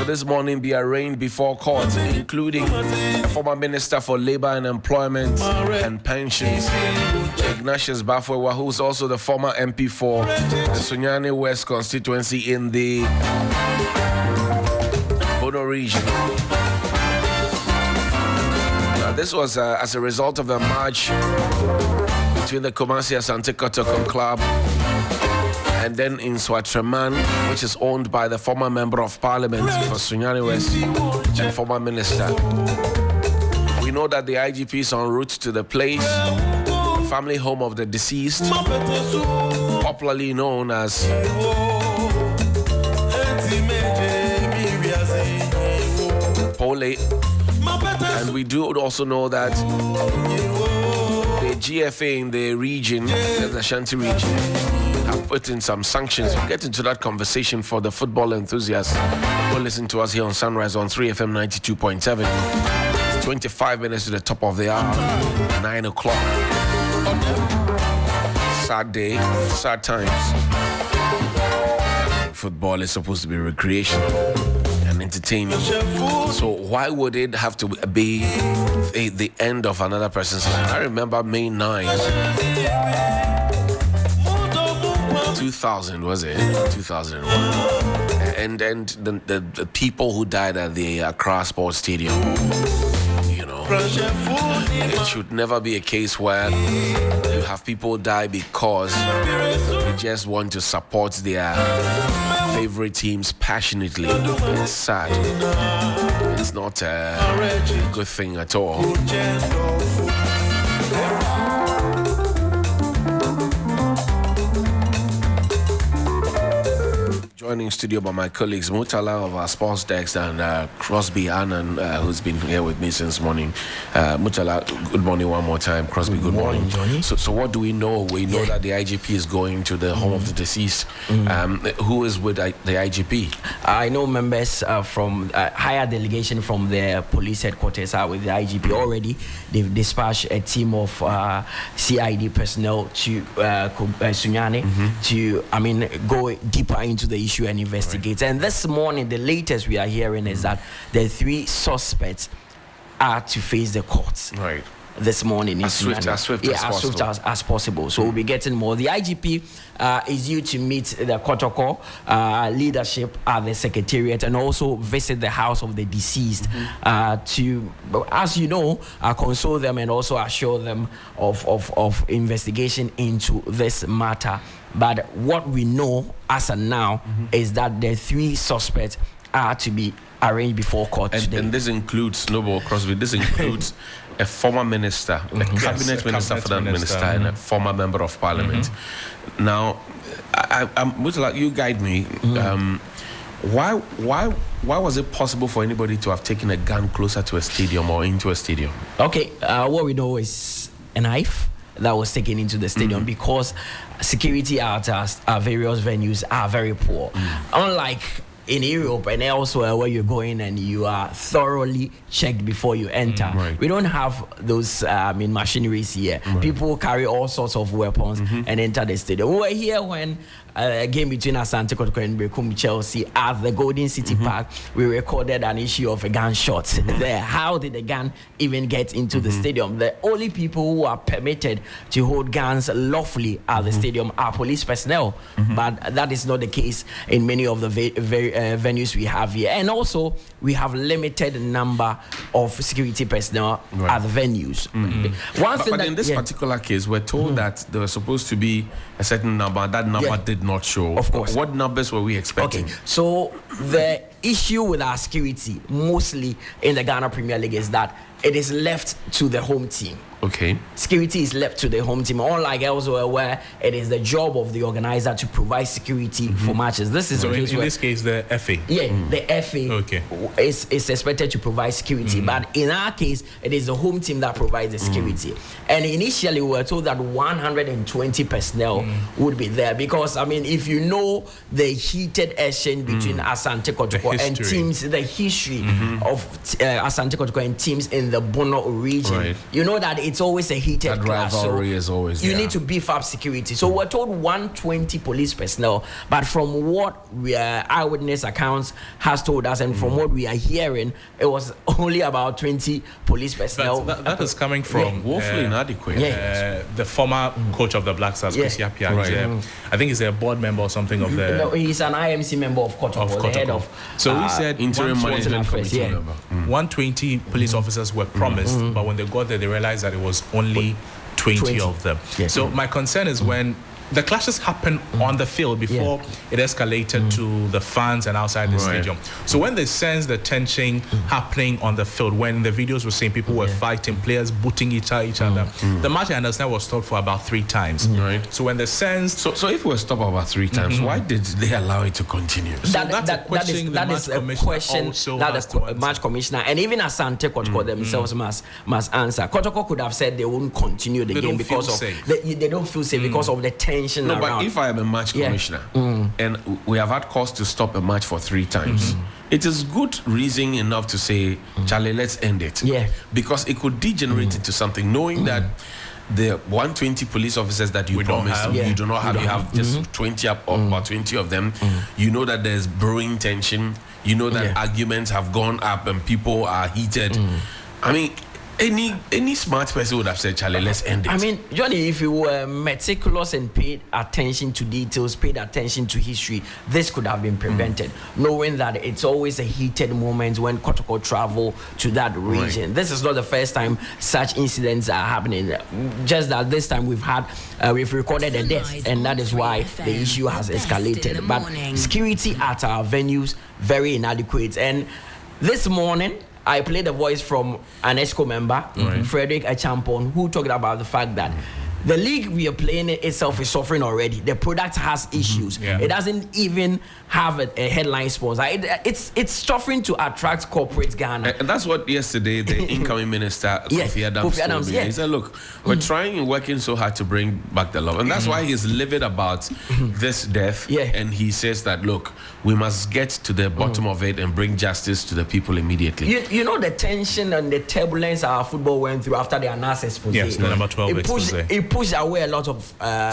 will this morning be arraigned before court, including a former Minister for Labour and Employment and Pensions, Ignatius Bafwewa, who is also the former MP for the Sunyani West constituency in the Bono region. This was as a result of the march between the Kumasi Asante Kotoko Club and then in Swatreman, which is owned by the former Member of Parliament for Sunyani West and former Minister. We know that the IGP is en route to the place, family home of the deceased, popularly known as Pole. And we do also know that the GFA in the region, the Ashanti region, have put in some sanctions. We'll get into that conversation for the football enthusiasts who listen to us here on Sunrise on 3FM 92.7. It's 25 minutes to the top of the hour, 9 o'clock. Sad day, sad times. Football is supposed to be recreational and entertaining. So why would it have to be the end of another person's life? I remember May 9th, 2000, was it? 2001. And the people who died at the Accra Sports Stadium, you know, it should never be a case where you have people die because they just want to support their favorite teams passionately. It's sad. It's not a good thing at all. Joining studio by my colleagues Mutala of our sports desk and Crosby Annan, who's been here with me since morning. Mutala, good morning one more time. Crosby, good morning. So what do we know? We know that the IGP is going to the home of the deceased. Who is with the IGP? I know members from higher delegation from the police headquarters are with the IGP already. They've dispatched a team of CID personnel to Sunyani to, go deeper into the issue and investigate. Right. And this morning, the latest we are hearing is that the 3 suspects are to face the courts. Right. This morning, as swift as possible. So we'll be getting more. The IGP is due to meet the Kotoko leadership at the secretariat and also visit the house of the deceased to, as you know, console them and also assure them of investigation into this matter. But what we know as of now is that the 3 suspects are to be arraigned before court today. And this includes, Snowball Crosby, this includes a former minister, a cabinet minister for that minister, and a former member of parliament. Now, I'm like, you guide me. Why was it possible for anybody to have taken a gun closer to a stadium or into a stadium? Okay, what we know is a knife that was taken into the stadium because security at various venues are very poor. Unlike in Europe and elsewhere where you're going and you are thoroughly checked before you enter. We don't have those machineries here. People carry all sorts of weapons and enter the stadium. We were here when a game between Asante Kotoko and Bekum Chelsea at the Golden City Park. We recorded an issue of a gunshot there. How did the gun even get into the stadium? The only people who are permitted to hold guns lawfully at the stadium are police personnel, but that is not the case in many of the venues we have here. And also, we have limited number of security personnel at the venues. But in this particular case, we're told that there was supposed to be a certain number. That number did not show. Of course. What numbers were we expecting? Okay, so the issue with our security, mostly in the Ghana Premier League, is that it is left to the home team. Okay. Security is left to the home team, unlike elsewhere where it is the job of the organizer to provide security for matches. This is so in this case, the FA. Yeah, the FA is expected to provide security, but in our case, it is the home team that provides the security. And initially, we were told that 120 personnel would be there because, if you know the heated action between Asante Kotoko and teams, the history of Asante Kotoko and teams in the Bono region, you know that it's always a heated That clash. rivalry is always you there. need to beef up security. So we're told 120 police personnel, but from what eyewitness accounts has told us, and from what we are hearing, it was only about 20 police personnel. But that is coming from woefully inadequate. the former coach of the Black Stars, Chris Yapia. Right. I think he's a board member or something of the. No, he's an IMC member of Kotoko, the head of. So he said Interim management committee member. 120 police officers were promised, but when they got there, they realized that it was only 20 of them. Yes. So my concern is when the clashes happen on the field before it escalated to the fans and outside the stadium. So when they sense the tension happening on the field, when the videos were saying people were fighting, players booting each other, the match, I understand, was stopped for about 3 times. Right. So when they sensed... So if we were stopped about 3 times, why did they allow it to continue? That's a question that is a question that the match commissioner and even Asante Kotoko themselves must answer. Kotoko could have said they won't continue the game because of they don't feel safe because of the tension around. But if I am a match commissioner and we have had cause to stop a match for 3 times, it is good reason enough to say, Charlie, let's end it. Yeah. Because it could degenerate into something, knowing that the 120 police officers that you promised, you do not have, you have just 20 up, or about 20 of them. You know that there's brewing tension. You know that arguments have gone up and people are heated. I mean, any smart person would have said, Charlie, let's end it. I mean, Johnny, if you were meticulous and paid attention to details, paid attention to history, this could have been prevented. Knowing that it's always a heated moment when Kotoko travel to that region. Right. This is not the first time such incidents are happening. Just that this time we've recorded a death, and that is why the issue has escalated. But security at our venues, very inadequate. And this morning, I played a voice from an ESCO member, Frederick Achampon, who talked about the fact that the league we are playing itself is suffering already. The product has issues. It doesn't even have a headline sponsor. It's suffering to attract corporate Ghana. And that's what yesterday the incoming minister, Kofi Adams, told me. He said, look, we're trying and working so hard to bring back the love. And that's why he's livid about this death. And he says that, look, we must get to the bottom of it and bring justice to the people immediately. You know the tension and the turbulence our football went through after the Anas expose. Yes, the number 12 expose. It pushed away a lot of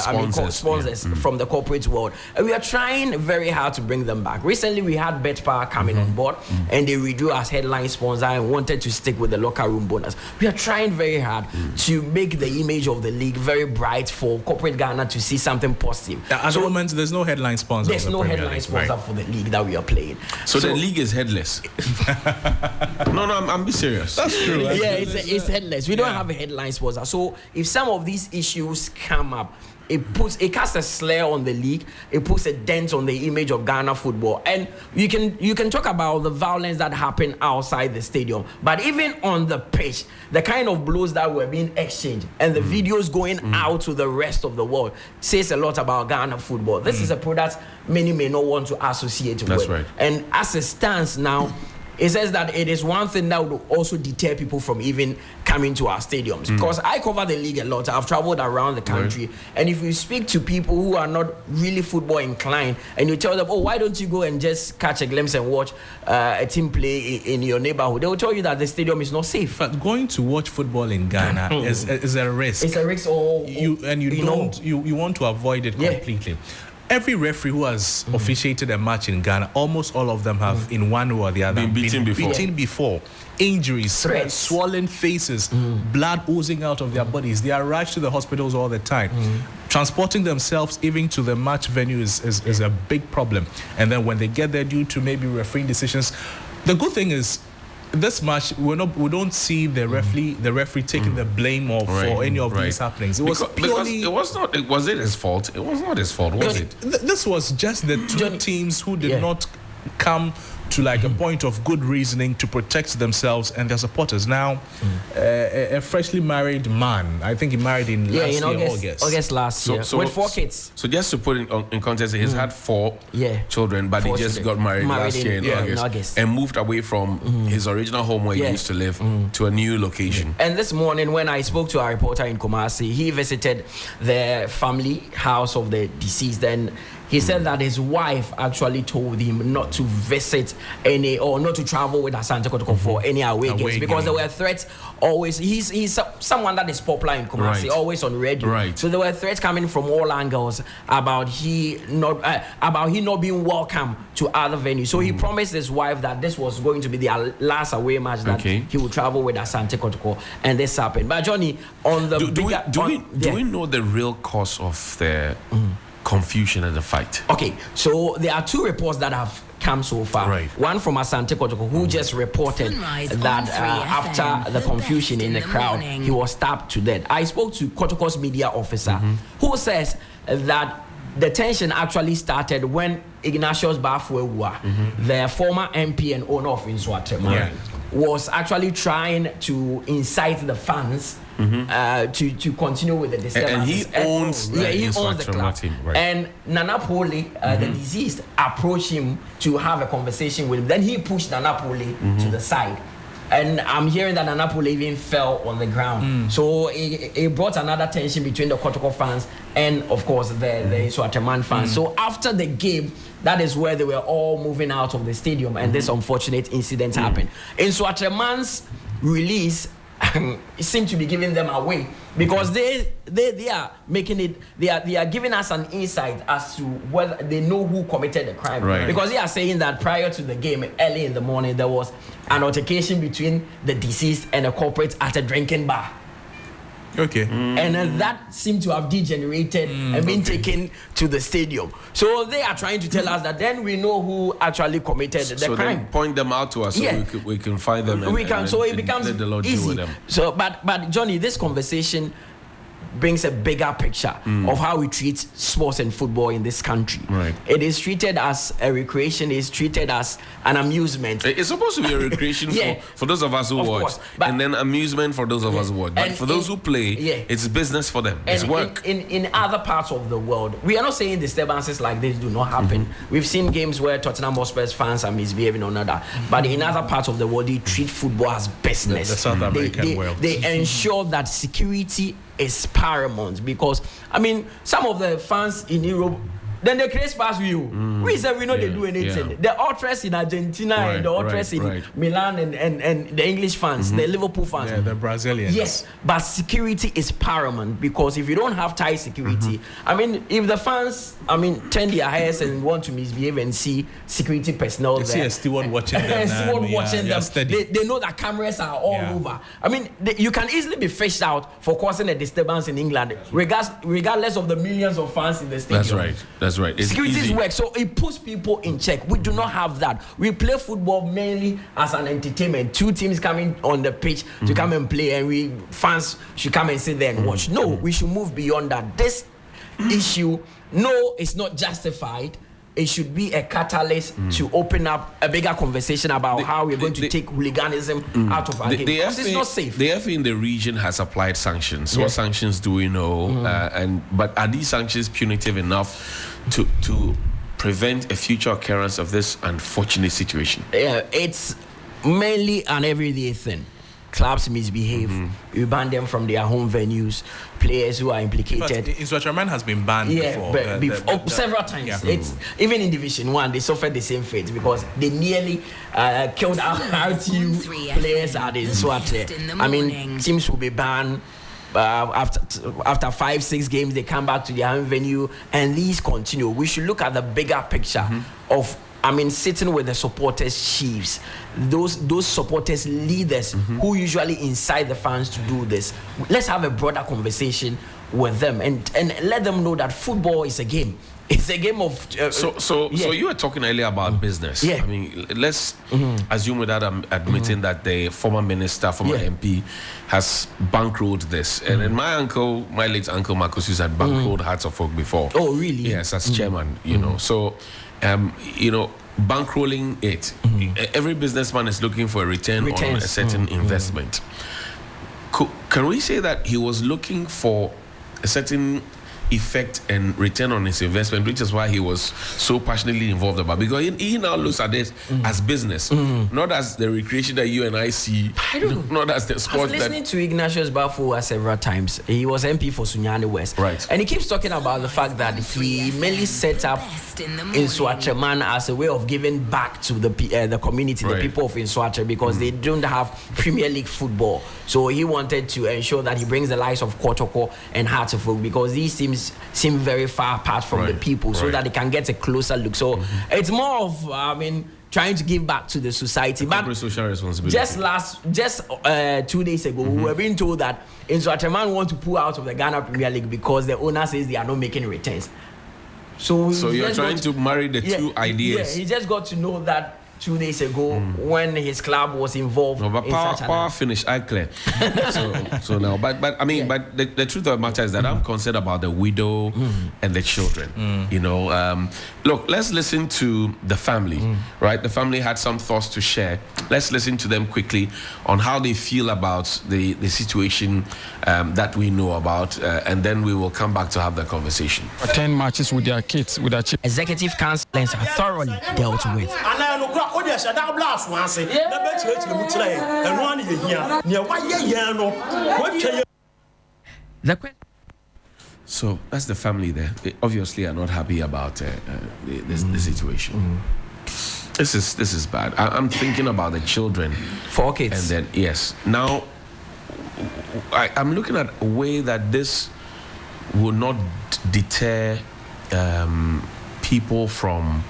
sponsors from the corporate world. And we are trying very hard to bring them back. Recently, we had BetPower coming on board, and they withdrew as headline sponsor and wanted to stick with the locker room bonus. We are trying very hard to make the image of the league very bright for corporate Ghana to see something positive. At the moment, there's no headline sponsor. There's no headline sponsor for the league that we are playing. So the league is headless. No, I'm being serious. That's true. It's headless. We don't have a headline sponsor. So if some of these issues come up, it casts a slur on the league. It puts a dent on the image of Ghana football. And you can talk about the violence that happened outside the stadium, but even on the pitch, the kind of blows that were being exchanged and the videos going out to the rest of the world says a lot about Ghana football. This is a product many may not want to associate with. That's right. And as it stands now, it says that it is one thing that would also deter people from even coming to our stadiums. Because I cover the league a lot. I've traveled around the country. And if you speak to people who are not really football inclined and you tell them, oh, why don't you go and just catch a glimpse and watch a team play in your neighborhood? They will tell you that the stadium is not safe. But going to watch football in Ghana is a risk. It's a risk. You want to avoid it completely. Every referee who has officiated a match in Ghana, almost all of them have, in one way or the other, been beaten before. Injuries, threats, swollen faces, blood oozing out of their bodies. They are rushed to the hospitals all the time. Transporting themselves even to the match venue is a big problem. And then when they get there due to maybe refereeing decisions, the good thing is, this match we don't see the referee taking the blame for any of these happenings. It was purely, was it his fault? It was not his fault, was it? This was just the two teams who did not come to like a point of good reasoning to protect themselves and their supporters. Now, a freshly married man, I think he married in August last year, with 4 kids. So just to put it in context, he's had 4 children, but he just got married last year in August and moved away from his original home where he used to live to a new location. And this morning, when I spoke to our reporter in Kumasi, he visited the family house of the deceased, and He said that his wife actually told him not to visit any or not to travel with Asante Kotoko for any away games because there were threats always. He's someone that is popular in Kumasi, always on radio. Right. So there were threats coming from all angles about he not being welcome to other venues. So he promised his wife that this was going to be their last away match that he would travel with Asante Kotoko, and this happened. But Johnny, on the do we know the real cause of the confusion at the fight? Okay, so there are two reports that have come so far. Right. One from Asante Kotoko, who just reported that after the confusion in the crowd, he was stabbed to death. I spoke to Kotoko's media officer, who says that the tension actually started when Ignatius Bafuewa, the former MP and owner of Nsoatreman, was actually trying to incite the fans to continue with the disturbances. And he owns the club. Team, right. And Nana Pole, the deceased, approached him to have a conversation with him. Then he pushed Nana Pole to the side. And I'm hearing that Nana Pole even fell on the ground. So it brought another tension between the Kotoko fans and, of course, the Nsoatreman fans. So after the game, that is where they were all moving out of the stadium, and this unfortunate incident happened. Nsoatreman's release it seemed to be giving them away because they are making it. They are giving us an insight as to whether they know who committed the crime. Right. Because they are saying that prior to the game, early in the morning, there was an altercation between the deceased and a corporate at a drinking bar. Okay. And that seemed to have degenerated and been taken to the stadium. So they are trying to tell us that then we know who actually committed the crime. Then point them out to us so we can find them. So it becomes easy. So, but Johnny, this conversation brings a bigger picture of how we treat sports and football in this country. Right. It is treated as a recreation. It's treated as an amusement. It's supposed to be a recreation for those of us who watch, and then amusement for those of us who watch. But for those who play, it's business for them. It's work. In other parts of the world, we are not saying disturbances like this do not happen. We've seen games where Tottenham Hotspur's fans are misbehaving or another. But in other parts of the world, they treat football as business. The South American world. They ensure that security is paramount because some of the fans in Europe, then they create space with you. We say we know they do anything. The ultras in Argentina and the ultras in Milan and the English fans, the Liverpool fans, the Brazilians. Yes, but security is paramount because if you don't have tight security, if the fans, turn their heads and want to misbehave and see security personnel there, see a steward watching them. They know that cameras are all over. You can easily be fished out for causing a disturbance in England, regardless of the millions of fans in the stadium. That's right. It's security easy. work, so it puts people in check. We do not have that. We play football mainly as an entertainment. Two teams coming on the pitch to come and play, and fans should come and sit there and watch. No, we should move beyond that. This issue, it's not justified. It should be a catalyst to open up a bigger conversation about how we're going to take hooliganism out of our game. Because it's not safe. The FA in the region has applied sanctions. What sanctions do we know? But are these sanctions punitive enough to prevent a future occurrence of this unfortunate situation? It's mainly an everyday thing. Clubs misbehave. We ban them from their home venues. Players who are implicated. Nsoatreman has been banned before. Several times. It's even in Division 1 they suffered the same fate because they nearly killed our RTU players at Nsoatre. Teams will be banned. After 5-6 games, they come back to their home venue, and these continue. We should look at the bigger picture of sitting with the supporters chiefs, those supporters leaders who usually incite the fans to do this. Let's have a broader conversation with them and let them know that football is a game. It's a game of. So you were talking earlier about business. Yeah. Let's assume without admitting that the former minister, former MP, has bankrolled this. And then my late uncle Marcus, had bankrolled Hearts of Oak before. Oh, really? Yes, as chairman. So. Bankrolling it. Every businessman is looking for a return on a certain investment. Can we say that he was looking for a certain effect and return on his investment, which is why he was so passionately involved about. Because he now looks at this as business, not as the recreation that you and I see, not as the sport. I was listening to Ignatius Bafo several times. He was MP for Sunyani West, right? And he keeps talking about the fact that he mainly set up Nsoatreman as a way of giving back to the community, the people of Nsoatre, because they don't have Premier League football. So he wanted to ensure that he brings the likes of Kotoko and Hartlepool, because these teams seem very far apart from the people, so that they can get a closer look. So it's more of, trying to give back to the society. But social responsibility. Just 2 days ago, we were being told that Nsoatreman want to pull out of the Ghana Premier League because the owner says they are not making returns. So you're trying to marry the two ideas. Yeah, he just got to know that 2 days ago when his club was involved. No, but in power finish, I clear. so now, but I mean, but the truth of the matter is that I'm concerned about the widow and the children. You know, look, let's listen to the family. Right, the family had some thoughts to share. Let's listen to them quickly on how they feel about the situation that we know about, and then we will come back to have the conversation. 10 matches with their kids, with their children. Executive councillors are thoroughly dealt with. So that's the family there. They obviously are not happy about the situation. This is bad. I'm thinking about the children. 4 kids. And then yes, now I'm looking at a way that this will not deter people from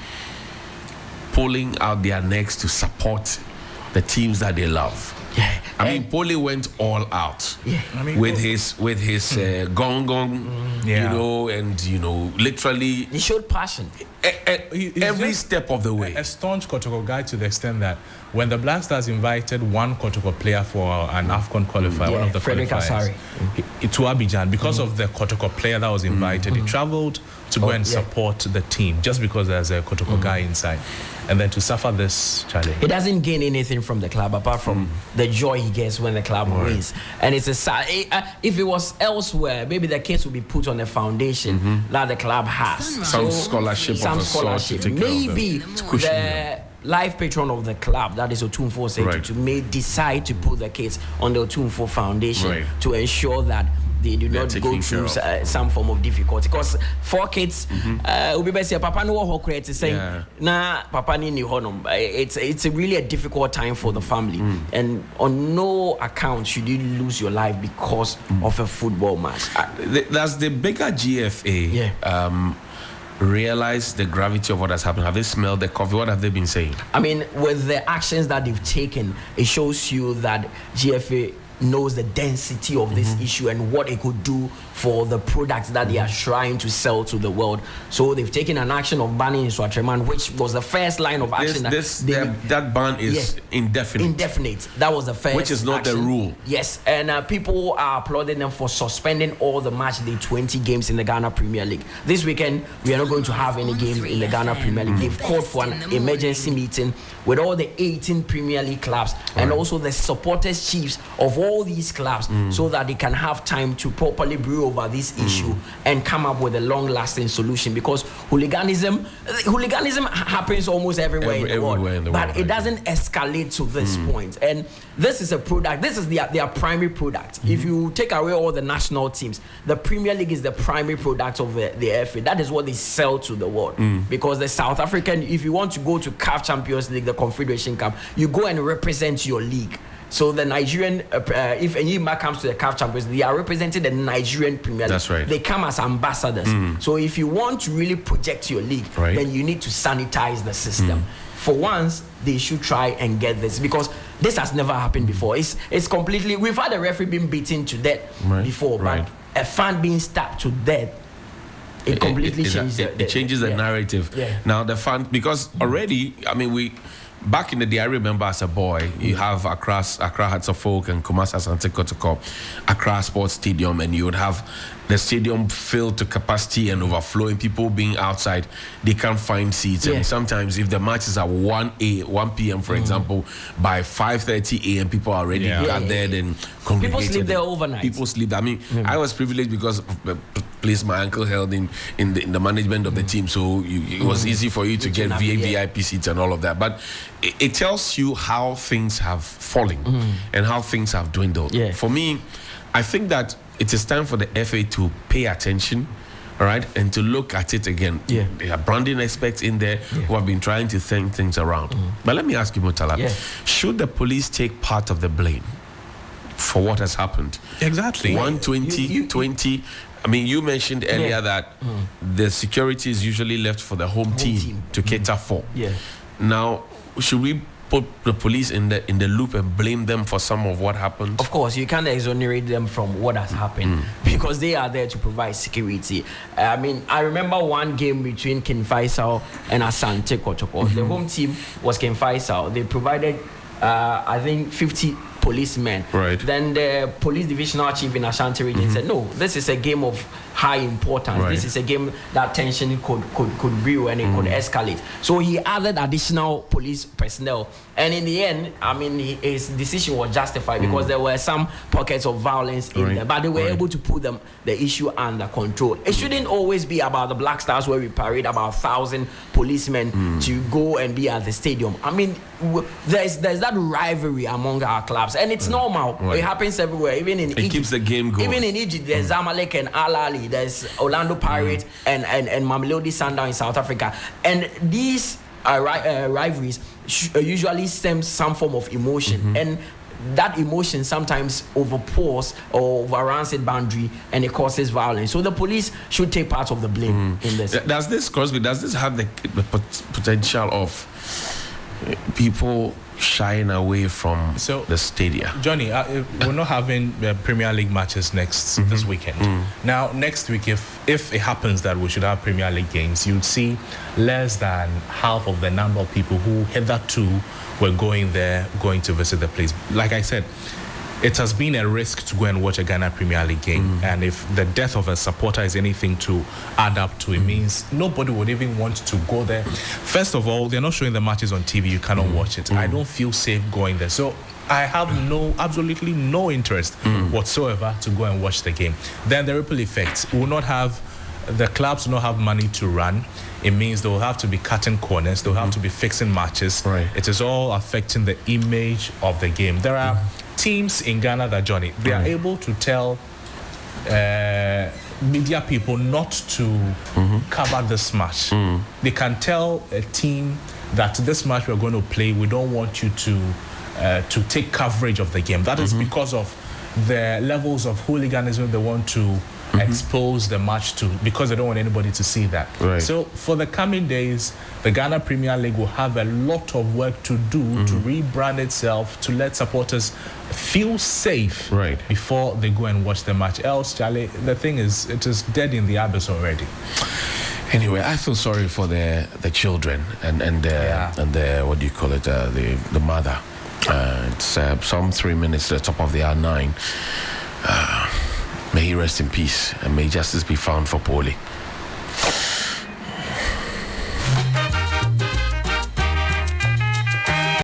pulling out their necks to support the teams that they love. Yeah. I mean, Poli went all out with his gong, you know, and literally he showed passion every step of the way. A staunch Kotoko guy to the extent that when the Black Stars invited one Kotoko player for an AFCON qualifier, one of the qualifiers, to Abidjan, because of the Kotoko player that was invited, he traveled to go and support the team just because there's a Kotoko guy inside. And then to suffer this challenge. He doesn't gain anything from the club apart from the joy he gets when the club wins. And it's if it was elsewhere, maybe the case would be put on a foundation that the club has. Some scholarship. Maybe the life patron of the club, that is Otumfuo Setutu, may decide to put the case on the Otumfuo Foundation to ensure that they do not go through some form of difficulty. Because 4 kids, Papa no saying, nah, Papa ni honum. It's really a difficult time for the family, and on no account should you lose your life because of a football match. Does the bigger GFA realize the gravity of what has happened? Have they smelled the coffee? What have they been saying? I mean, with the actions that they've taken, it shows you that GFA knows the density of this issue and what it could do for the products that they are trying to sell to the world. So they've taken an action of banning Nsoatreman, which was the first line of action. That ban is indefinite. Indefinite. That was the first, which is not action. The rule. Yes, and people are applauding them for suspending all the match day 20 games in the Ghana Premier League. This weekend, we are not going to have any games in the Ghana Premier League. They've called for an emergency meeting with all the 18 Premier League clubs and also the supporters chiefs of all these clubs so that they can have time to properly brew over this issue and come up with a long-lasting solution, because hooliganism happens almost everywhere in the world, but it doesn't escalate to this point. And this is a product, this is their primary product. If you take away all the national teams, the Premier League is the primary product of the FA. That is what they sell to the world, because the South African, if you want to go to CAF Champions League, the Confederation Cup, you go and represent your league. So the Nigerian, if Enyimba comes to the CAF Champions League, they are representing the Nigerian Premier League. That's right. They come as ambassadors. So if you want to really project your league, then you need to sanitize the system. For once, they should try and get this, because this has never happened before. It's completely. We've had a referee being beaten to death before, but a fan being stabbed to death. It completely changes the narrative. Now the fan, because already, I mean, back in the day, I remember as a boy, you have Accra Hearts of Oak and Kumasi Asante Kotoko, Accra Sports Stadium, and you would have the stadium filled to capacity and overflowing, people being outside, they can't find seats. Yeah. And sometimes if the match is at 1 p.m., for example, by 5:30 a.m., people are already gathered and congregated. People sleep there overnight. People sleep. I mean, I was privileged because of the place my uncle held in the management of the team, so it was easy for you to get VIP seats and all of that. But it tells you how things have fallen and how things have dwindled. Yeah. For me, I think that it is time for the FA to pay attention, all right, and to look at it again. Yeah. There are branding experts in there who have been trying to turn things around. But let me ask you, Murtala, should the police take part of the blame for what has happened? Exactly. 20. I mean, you mentioned earlier that the security is usually left for the home team to cater for. Yeah. Now, should we put the police in the loop and blame them for some of what happened? Of course, you can't exonerate them from what has happened because they are there to provide security. I mean, I remember one game between King Faisal and Asante Kotoko. The home team was King Faisal. They provided, I think, 50 policemen. Right. Then the police divisional chief in Ashanti region said, no, this is a game of high importance. Right. This is a game that tension could brew and it could escalate. So he added additional police personnel. And in the end, I mean, his decision was justified because there were some pockets of violence in there, but they were able to put the issue under control. It shouldn't always be about the Black Stars where we parade about 1,000 policemen to go and be at the stadium. I mean, there's that rivalry among our clubs, and it's normal. It happens everywhere, even in Egypt. It keeps the game going. Even in Egypt, there's Zamalek and Al Ahly, there's Orlando Pirates and Mamelodi Sundowns in South Africa, and these rivalries usually stem some form of emotion, and that emotion sometimes overpours or overruns its boundary and it causes violence. So the police should take part of the blame in this. Does this have the potential of people shying away from the stadia? Johnny, we're not having Premier League matches this weekend. Now, next week, if it happens that we should have Premier League games, you'd see less than half of the number of people who hitherto were going to visit the place. Like I said, it has been a risk to go and watch a Ghana Premier League game. And if the death of a supporter is anything to add up to, it means nobody would even want to go there. First of all, they're not showing the matches on TV. You cannot watch it. I don't feel safe going there. So I have absolutely no interest whatsoever to go and watch the game. Then the ripple effects. The clubs will not have money to run. It means they will have to be cutting corners. They'll have to be fixing matches. Right. It is all affecting the image of the game. There are teams in Ghana that, Johnny, they are able to tell media people not to cover this match. They can tell a team that this match we're going to play, we don't want you to take coverage of the game. That is because of the levels of hooliganism they want to expose the match to, because they don't want anybody to see that. Right. So for the coming days, the Ghana Premier League will have a lot of work to do to rebrand itself, to let supporters feel safe before they go and watch the match. Else, Charlie, the thing is, it is dead in the abyss already. Anyway, I feel sorry for the children and the what do you call it, the mother. It's some 3 minutes at the top of the hour 9. May he rest in peace and may justice be found for Paulie.